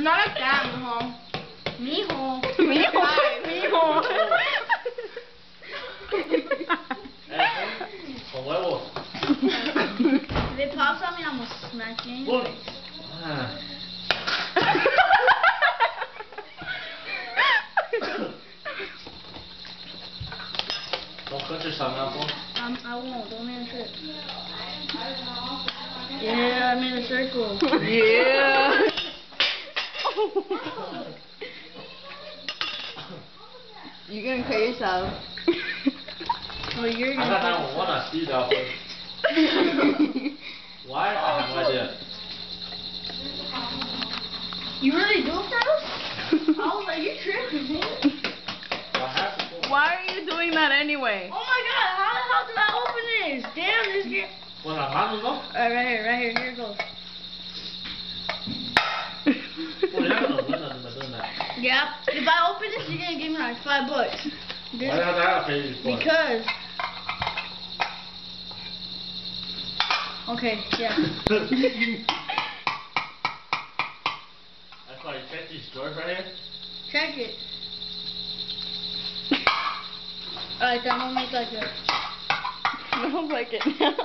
Not like that, mijo. Mijo. Mijo. Con huevos. If it pops on me, I'm gonna smack you in your face. Don't cut yourself, Apple. I won't. Don't make a trip. Yeah, I made a circle. Yeah. You gonna cut yourself? Oh, you're I gonna. got 911 on speed dial. Why? I have no idea. You really do, bro? I was like, you tripping, man. Why are you doing that anyway? Oh my god, how the hell did I open this? Damn, this game. Well, las manos, no? Right here it goes. Well, you're not gonna win nothing by doing that. Yeah, if I open this, you're gonna give me like $5. Why the hell did I pay you for? Because. Okay, yeah. That's why you check these drawers right here? Check it. Alright, I'm gonna make like a. I don't like it now.